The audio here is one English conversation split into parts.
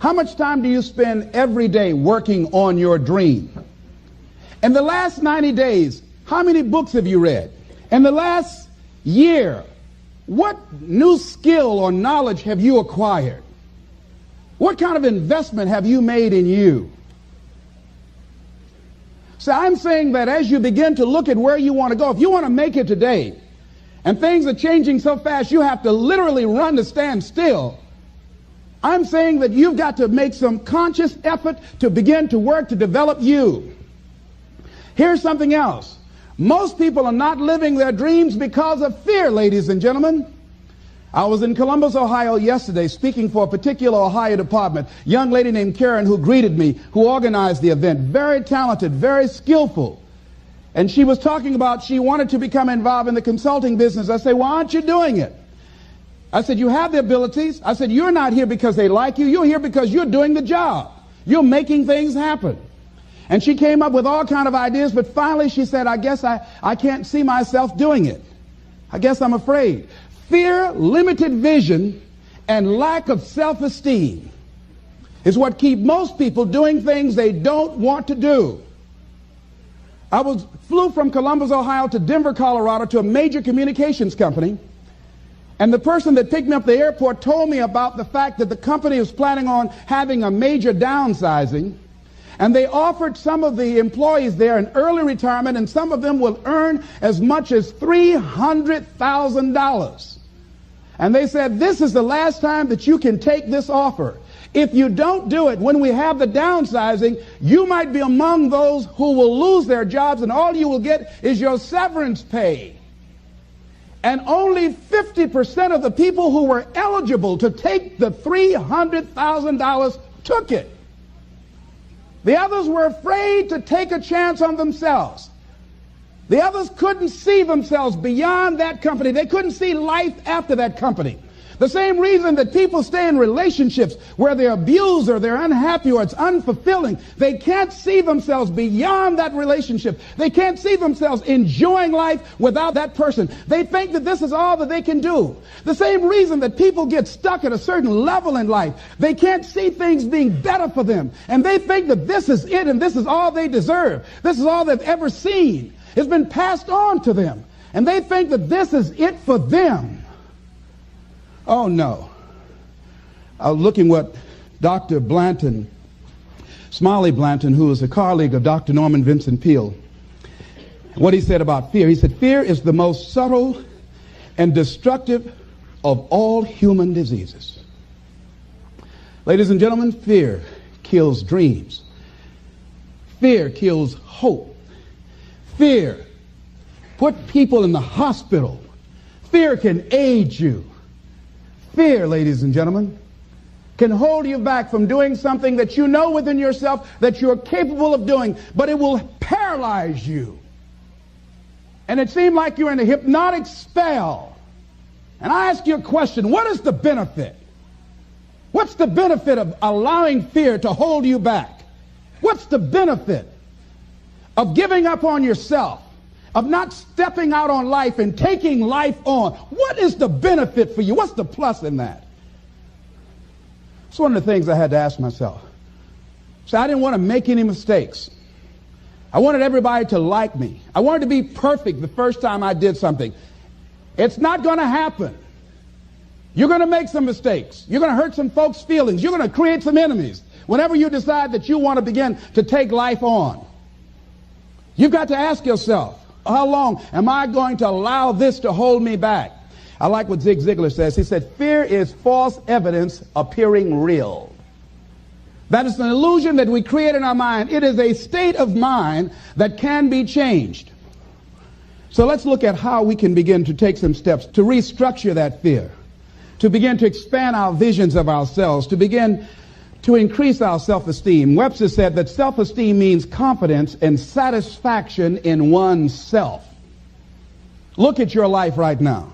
How much time do you spend every day working on your dream? In the last 90 days, how many books have you read? In the last year, what new skill or knowledge have you acquired? What kind of investment have you made in you? So I'm saying that as you begin to look at where you want to go, if you want to make it today, and things are changing so fast you have to literally run to stand still, I'm saying that you've got to make some conscious effort to begin to work to develop you. Here's something else. Most people are not living their dreams because of fear, ladies and gentlemen. I was in Columbus, Ohio yesterday speaking for a particular Ohio department. A young lady named Karen who greeted me, who organized the event. Very talented, very skillful. And she was talking about she wanted to become involved in the consulting business. I said, why aren't you doing it? I said, you have the abilities. I said, you're not here because they like you. You're here because you're doing the job. You're making things happen. And she came up with all kinds of ideas, but finally she said, I guess I can't see myself doing it. I guess I'm afraid. Fear, limited vision, and lack of self-esteem is what keep most people doing things they don't want to do. I flew from Columbus, Ohio to Denver, Colorado to a major communications company. And the person that picked me up at the airport told me about the fact that the company was planning on having a major downsizing. And they offered some of the employees there an early retirement, and some of them will earn as much as $300,000. And they said, this is the last time that you can take this offer. If you don't do it, when we have the downsizing, you might be among those who will lose their jobs, and all you will get is your severance pay. And only 50% of the people who were eligible to take the $300,000 took it. The others were afraid to take a chance on themselves. The others couldn't see themselves beyond that company. They couldn't see life after that company. The same reason that people stay in relationships where they're abused or they're unhappy or it's unfulfilling. They can't see themselves beyond that relationship. They can't see themselves enjoying life without that person. They think that this is all that they can do. The same reason that people get stuck at a certain level in life. They can't see things being better for them. And they think that this is it and this is all they deserve. This is all they've ever seen. It's been passed on to them. And they think that this is it for them. Oh, no. I was looking what Dr. Blanton, Smiley Blanton, who is a colleague of Dr. Norman Vincent Peale, what he said about fear. He said, fear is the most subtle and destructive of all human diseases. Ladies and gentlemen, fear kills dreams. Fear kills hope. Fear put people in the hospital. Fear can age you. Fear, ladies and gentlemen, can hold you back from doing something that you know within yourself that you're capable of doing, but it will paralyze you. And it seemed like you're in a hypnotic spell. And I ask you a question, what is the benefit? What's the benefit of allowing fear to hold you back? What's the benefit of giving up on yourself, of not stepping out on life and taking life on? What is the benefit for you? What's the plus in that? It's one of the things I had to ask myself. So I didn't want to make any mistakes. I wanted everybody to like me. I wanted to be perfect the first time I did something. It's not going to happen. You're going to make some mistakes. You're going to hurt some folks' feelings. You're going to create some enemies whenever you decide that you want to begin to take life on. You've got to ask yourself, how long am I going to allow this to hold me back? I like what Zig Ziglar says. He said, fear is false evidence appearing real. That is an illusion that we create in our mind. It is a state of mind that can be changed. So let's look at how we can begin to take some steps to restructure that fear, to begin to expand our visions of ourselves, to begin to increase our self-esteem. Webster said that self-esteem means confidence and satisfaction in oneself. Look at your life right now.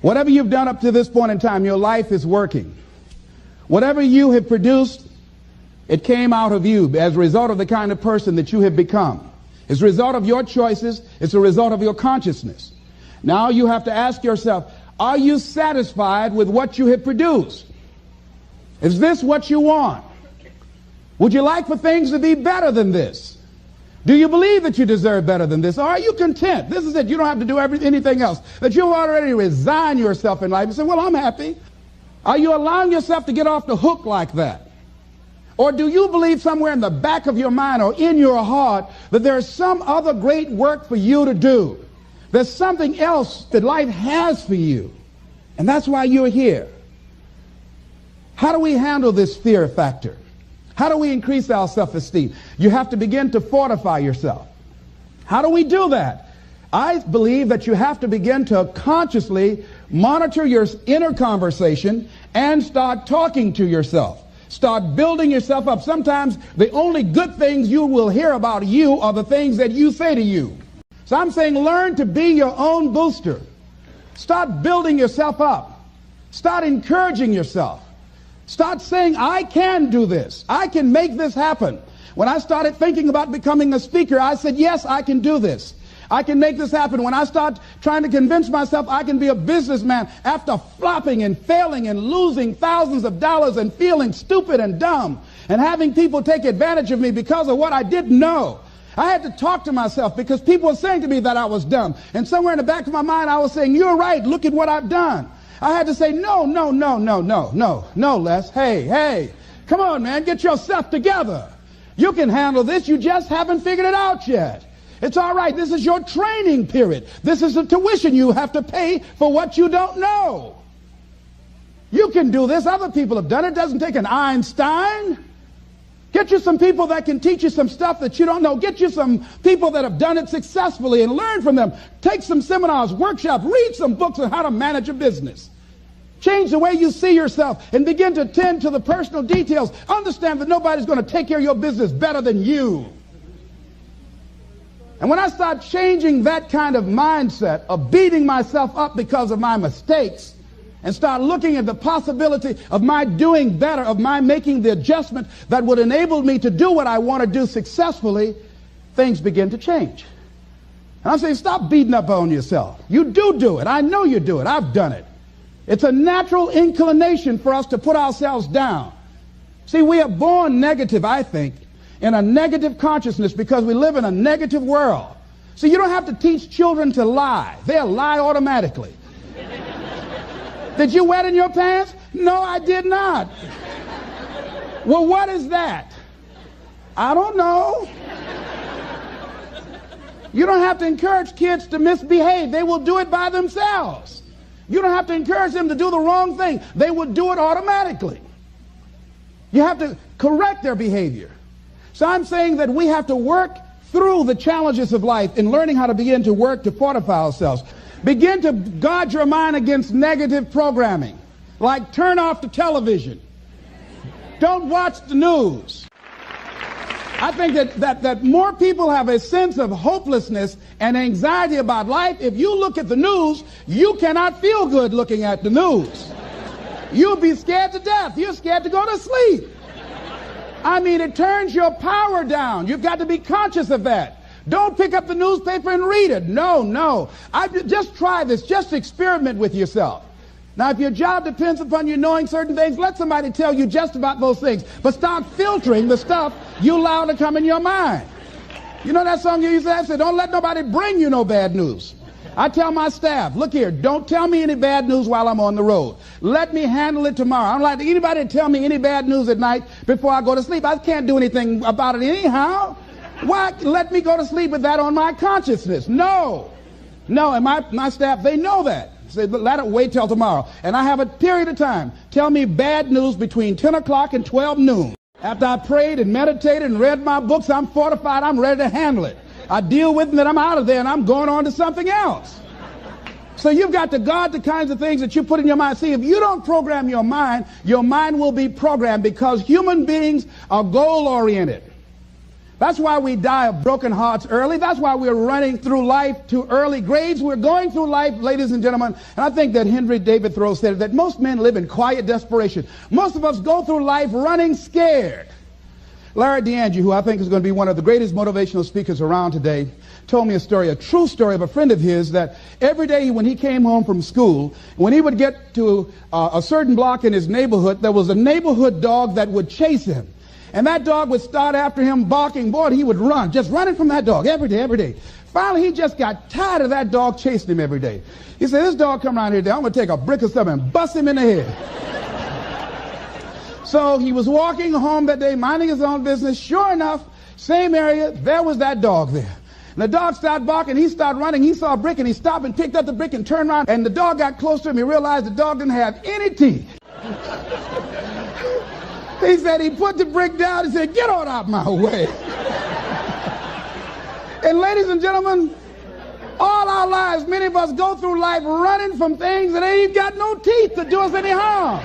Whatever you've done up to this point in time, your life is working. Whatever you have produced, it came out of you as a result of the kind of person that you have become. It's a result of your choices. It's a result of your consciousness. Now you have to ask yourself, are you satisfied with what you have produced? Is this what you want? Would you like for things to be better than this? Do you believe that you deserve better than this? Or are you content? This is it. You don't have to do anything else. That you've already resigned yourself in life and say, well, I'm happy. Are you allowing yourself to get off the hook like that? Or do you believe somewhere in the back of your mind or in your heart that there's some other great work for you to do? There's something else that life has for you. And that's why you're here. How do we handle this fear factor? How do we increase our self-esteem? You have to begin to fortify yourself. How do we do that? I believe that you have to begin to consciously monitor your inner conversation and start talking to yourself. Start building yourself up. Sometimes the only good things you will hear about you are the things that you say to you. So I'm saying learn to be your own booster. Start building yourself up. Start encouraging yourself. Start saying, I can do this. I can make this happen. When I started thinking about becoming a speaker, I said, yes, I can do this. I can make this happen. When I start trying to convince myself I can be a businessman after flopping and failing and losing thousands of dollars and feeling stupid and dumb and having people take advantage of me because of what I didn't know. I had to talk to myself because people were saying to me that I was dumb. And somewhere in the back of my mind, I was saying, you're right. Look at what I've done. I had to say, no, Les. Hey, come on, man, get yourself together. You can handle this. You just haven't figured it out yet. It's all right. This is your training period. This is the tuition you have to pay for what you don't know. You can do this. Other people have done it. It doesn't take an Einstein. Get you some people that can teach you some stuff that you don't know. Get you some people that have done it successfully and learn from them. Take some seminars, workshops, read some books on how to manage a business. Change the way you see yourself and begin to tend to the personal details. Understand that nobody's going to take care of your business better than you. And when I start changing that kind of mindset of beating myself up because of my mistakes and start looking at the possibility of my doing better, of my making the adjustment that would enable me to do what I want to do successfully, things begin to change. And I'm saying, stop beating up on yourself. You do it. I know you do it. I've done it. It's a natural inclination for us to put ourselves down. See, we are born negative, I think, in a negative consciousness because we live in a negative world. See, you don't have to teach children to lie. They'll lie automatically. Did you wet in your pants? No, I did not. Well, what is that? I don't know. You don't have to encourage kids to misbehave. They will do it by themselves. You don't have to encourage them to do the wrong thing. They will do it automatically. You have to correct their behavior. So I'm saying that we have to work through the challenges of life in learning how to begin to work to fortify ourselves. Begin to guard your mind against negative programming, like turn off the television. Don't watch the news. I think that more people have a sense of hopelessness and anxiety about life. If you look at the news, you cannot feel good looking at the news. You'll be scared to death. You're scared to go to sleep. I mean, it turns your power down. You've got to be conscious of that. Don't pick up the newspaper and read it. No. Just try this. Just experiment with yourself. Now, if your job depends upon you knowing certain things, let somebody tell you just about those things. But start filtering the stuff you allow to come in your mind. You know that song you used to have? Say, don't let nobody bring you no bad news. I tell my staff, look here, don't tell me any bad news while I'm on the road. Let me handle it tomorrow. I don't like anybody to tell me any bad news at night before I go to sleep. I can't do anything about it anyhow. Why let me go to sleep with that on my consciousness? No, and my staff, they know that. Say, let it wait till tomorrow. And I have a period of time. Tell me bad news between 10 o'clock and 12 noon. After I prayed and meditated and read my books, I'm fortified, I'm ready to handle it. I deal with them and I'm out of there and I'm going on to something else. So you've got to guard the kinds of things that you put in your mind. See, if you don't program your mind will be programmed because human beings are goal-oriented. That's why we die of broken hearts early. That's why we're running through life to early graves. We're going through life, ladies and gentlemen. And I think that Henry David Thoreau said that most men live in quiet desperation. Most of us go through life running scared. Larry DeAndre, who I think is going to be one of the greatest motivational speakers around today, told me a story, a true story of a friend of his, that every day when he came home from school, when he would get to a certain block in his neighborhood, there was a neighborhood dog that would chase him. And that dog would start after him barking. Boy, he would run, just running from that dog every day, every day. Finally, he just got tired of that dog chasing him every day. He said, this dog come around here today, I'm going to take a brick or something and bust him in the head. So he was walking home that day, minding his own business. Sure enough, same area, there was that dog there. And the dog started barking, he started running, he saw a brick, and he stopped and picked up the brick and turned around, and the dog got close to him. He realized the dog didn't have any teeth. He said he put the brick down and said, get on out my way. And ladies and gentlemen, all our lives, many of us go through life running from things that ain't got no teeth to do us any harm.